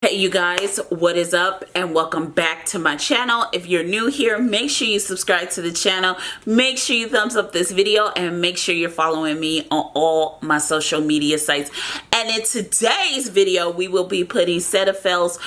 Hey you guys, what is up and welcome back to my channel. If you're new here, make sure you subscribe to the channel, make sure you thumbs up this video, and make sure you're following me on all my social media sites. And in today's video, we will be putting Cetaphil's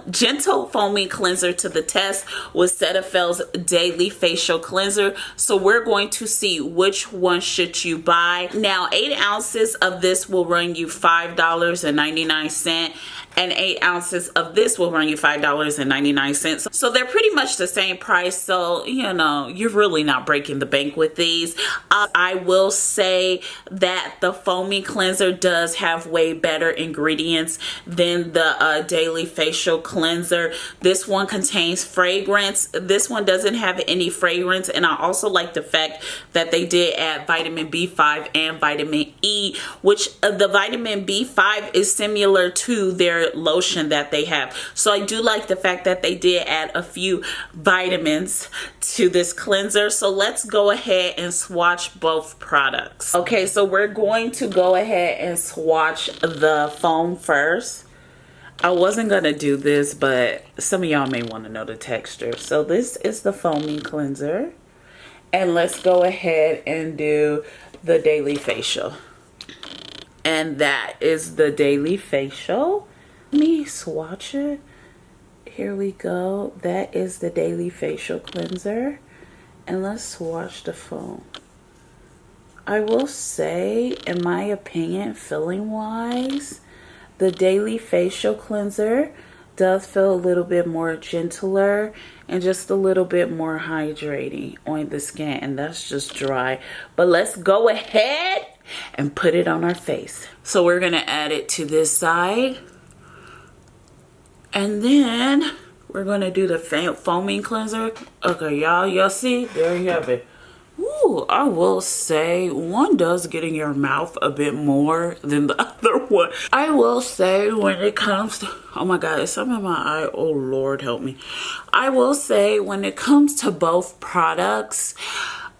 gentle foaming cleanser to the test with Cetaphil's daily facial cleanser. So we're going to see which one should you buy. Now 8 ounces of this will run you $5.99, and 8 ounces of this will run you $5.99. So they're pretty much the same price. So, you know, you're really not breaking the bank with these. I will say that the foaming cleanser does have way better ingredients than the daily facial cleanser. This one contains fragrance. This one doesn't have any fragrance. And I also like the fact that they did add vitamin B5 and vitamin E, which the vitamin B5 is similar to their lotion that they have. So I do like the fact that they did add a few vitamins to this cleanser. So let's go ahead and swatch both products. Okay, so we're going to go ahead and swatch the foam first. I wasn't gonna do this, but some of y'all may want to know the texture. So this is the foaming cleanser, and let's go ahead and do the daily facial. And that is the daily facial. Let me swatch it. Here we go. That is the daily facial cleanser. And let's swatch the foam. I will say, in my opinion, feeling wise, the daily facial cleanser does feel a little bit more gentler and just a little bit more hydrating on the skin. And that's just dry. But let's go ahead and put it on our face. So we're going to add it to this side. And then we're going to do the foaming cleanser. Okay, y'all see? There you have it. Ooh, I will say one does get in your mouth a bit more than the other one. I will say when it comes to, oh my God, there's something in my eye. Oh Lord, help me. I will say when it comes to both products,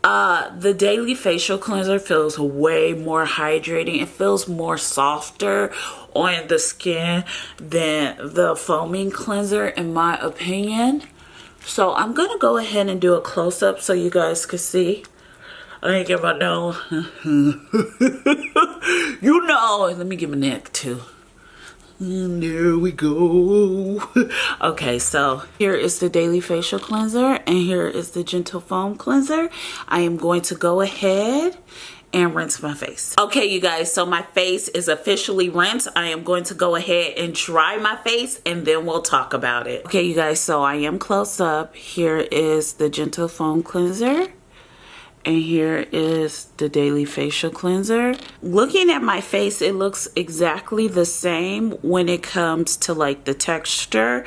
the daily facial cleanser feels way more hydrating. It feels more softer on the skin than the foaming cleanser, in my opinion. So I'm gonna go ahead and do a close-up so you guys can see. I didn't get my nose. You know, let me get my neck too. And there we go. Okay, so here is the daily facial cleanser and here is the gentle foam cleanser. I am going to go ahead and rinse my face. Okay, you guys, so my face is officially rinsed. I am going to go ahead and dry my face and then we'll talk about it. Okay, you guys, so I am close up. Here is the gentle foam cleanser. And here is the daily facial cleanser. Looking at my face, it looks exactly the same when it comes to like the texture,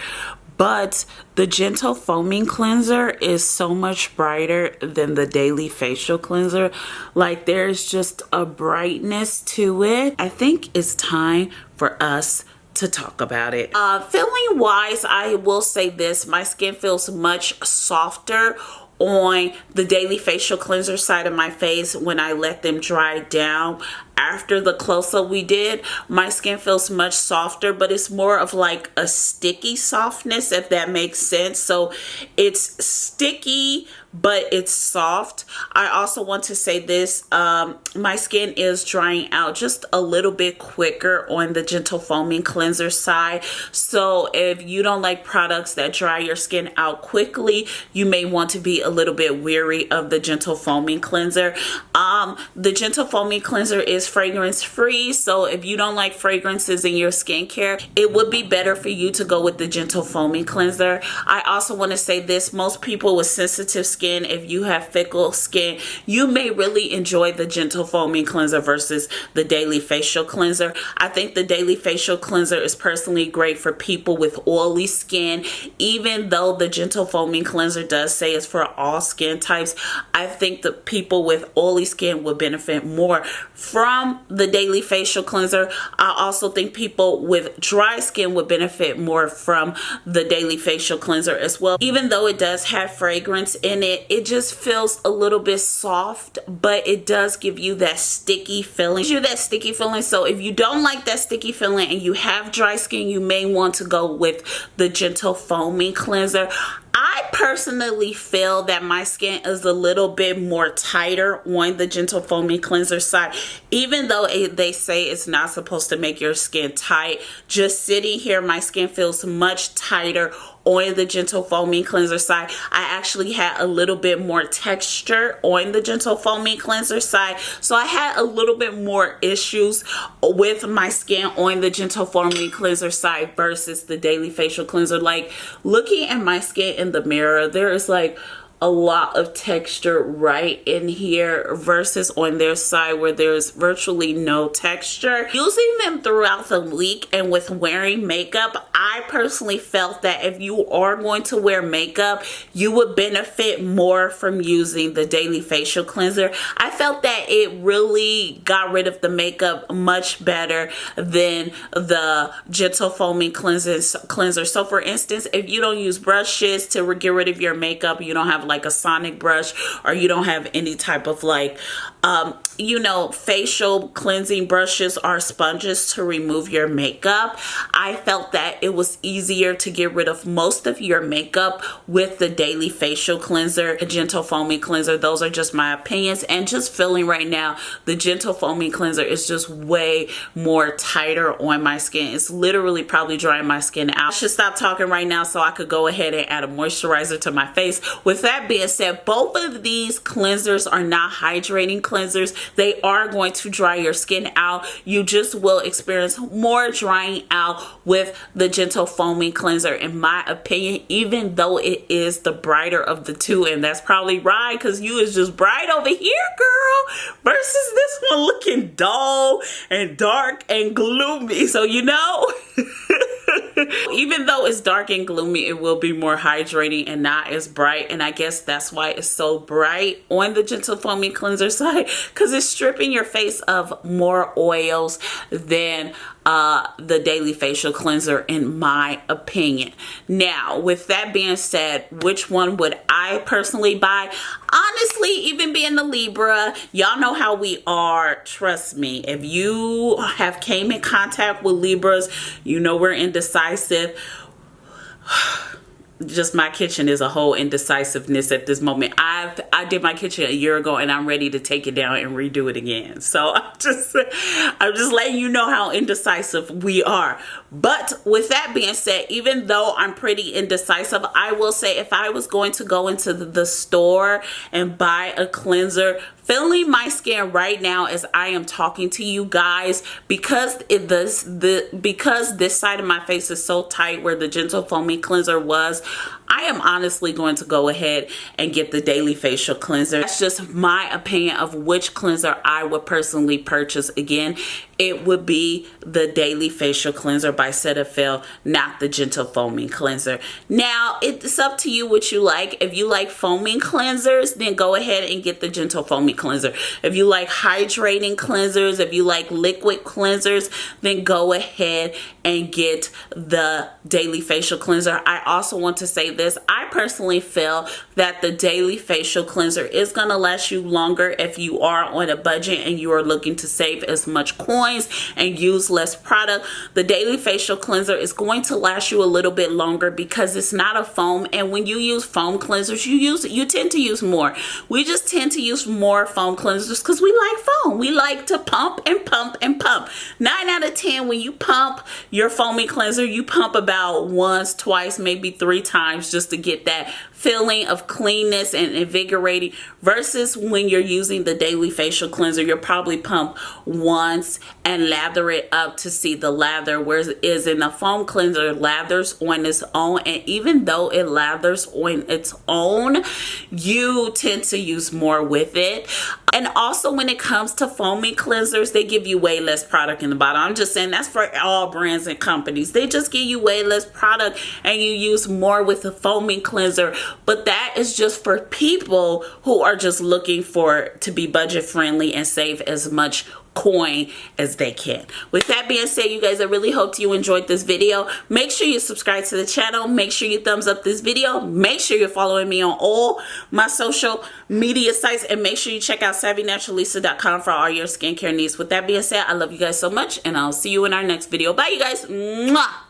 but the gentle foaming cleanser is so much brighter than the daily facial cleanser. Like there's just a brightness to it. I think it's time for us to talk about it. Feeling wise, I will say this, my skin feels much softer on the daily facial cleanser side of my face when I let them dry down. After the close-up we did, my skin feels much softer, but it's more of like a sticky softness, if that makes sense. So it's sticky, but it's soft. I also want to say this, my skin is drying out just a little bit quicker on the gentle foaming cleanser side. So if you don't like products that dry your skin out quickly, you may want to be a little bit weary of the gentle foaming cleanser. The gentle foaming cleanser is fragrance free, so if you don't like fragrances in your skincare, it would be better for you to go with the gentle foaming cleanser. I also want to say this, most people with sensitive skin, if you have fickle skin, you may really enjoy the gentle foaming cleanser versus the daily facial cleanser. I think the daily facial cleanser is personally great for people with oily skin. Even though the gentle foaming cleanser does say it's for all skin types, I think the people with oily skin would benefit more from from the daily facial cleanser. I also think people with dry skin would benefit more from the daily facial cleanser as well. Even though it does have fragrance in it, it just feels a little bit soft, but it does give you that sticky feeling. So if you don't like that sticky feeling and you have dry skin, you may want to go with the gentle foaming cleanser. I personally feel that my skin is a little bit more tighter on the gentle foaming cleanser side, even though they say it's not supposed to make your skin tight. Just sitting here, my skin feels much tighter on the gentle foaming cleanser side. I actually had a little bit more texture on the gentle foaming cleanser side, so I had a little bit more issues with my skin on the gentle foaming cleanser side versus the daily facial cleanser. Like, looking at my skin in the mirror, there is like a lot of texture right in here versus on their side where there's virtually no texture. Using them throughout the week and with wearing makeup, I personally felt that if you are going to wear makeup, you would benefit more from using the daily facial cleanser. I felt that it really got rid of the makeup much better than the gentle foaming cleanser. So for instance, if you don't use brushes to get rid of your makeup, you don't have like a sonic brush, or you don't have any type of like you know, facial cleansing brushes or sponges to remove your makeup, I felt that it was easier to get rid of most of your makeup with the daily facial cleanser, the gentle foaming cleanser. Those are just my opinions, and just feeling right now, the gentle foaming cleanser is just way more tighter on my skin. It's literally probably drying my skin out. I should stop talking right now so I could go ahead and add a moisturizer to my face. With that being said, both of these cleansers are not hydrating cleansers. They are going to dry your skin out. You just will experience more drying out with the gentle foaming cleanser, in my opinion, even though it is the brighter of the two. And that's probably right, because you is just bright over here, girl, versus this one looking dull and dark and gloomy. So, you know, even though it's dark and gloomy, it will be more hydrating and not as bright. And I guess that's why it's so bright on the gentle foaming cleanser side, because it's stripping your face of more oils than the daily facial cleanser, in my opinion. Now, with that being said, which one would I personally buy? Honestly, even being a Libra, y'all know how we are. Trust me, if you have came in contact with Libras, you know we're indecisive. Just my kitchen is a whole indecisiveness at this moment. I did my kitchen a year ago and I'm ready to take it down and redo it again. So I'm just letting you know how indecisive we are. But with that being said, even though I'm pretty indecisive, I will say if I was going to go into the store and buy a cleanser, feeling my skin right now as I am talking to you guys, because this side of my face is so tight where the gentle foaming cleanser was, I am honestly going to go ahead and get the daily facial cleanser. That's just my opinion of which cleanser I would personally purchase. Again, it would be the daily facial cleanser by Cetaphil, not the gentle foaming cleanser. Now, it's up to you what you like. If you like foaming cleansers, then go ahead and get the gentle foaming cleanser. If you like hydrating cleansers, if you like liquid cleansers, then go ahead and get the daily facial cleanser. I also want to say this. I personally feel that the daily facial cleanser is going to last you longer if you are on a budget and you are looking to save as much coins and use less product. The daily facial cleanser is going to last you a little bit longer because it's not a foam, and when you use foam cleansers, you tend to use more. We just tend to use more foam cleansers because we like foam. We like to pump and pump and pump. 9 out of 10, when you pump your foaming cleanser, you pump about once, twice, maybe 3 times just to get that feeling of cleanness and invigorating, versus when you're using the daily facial cleanser, you'll probably pump once and lather it up to see the lather, whereas in the foam cleanser, lathers on its own, and even though it lathers on its own, you tend to use more with it. And also, when it comes to foaming cleansers, they give you way less product in the bottle. I'm just saying that's for all brands and companies. They just give you way less product and you use more with the foaming cleanser. But that is just for people who are just looking to be budget friendly and save as much coin as they can. With that being said, you guys, I really hope you enjoyed this video. Make sure you subscribe to the channel. Make sure you thumbs up this video. Make sure you're following me on all my social media sites, and make sure you check out SavvyNaturalista.com for all your skincare needs. With that being said, I love you guys so much, and I'll see you in our next video. Bye, you guys. Mwah!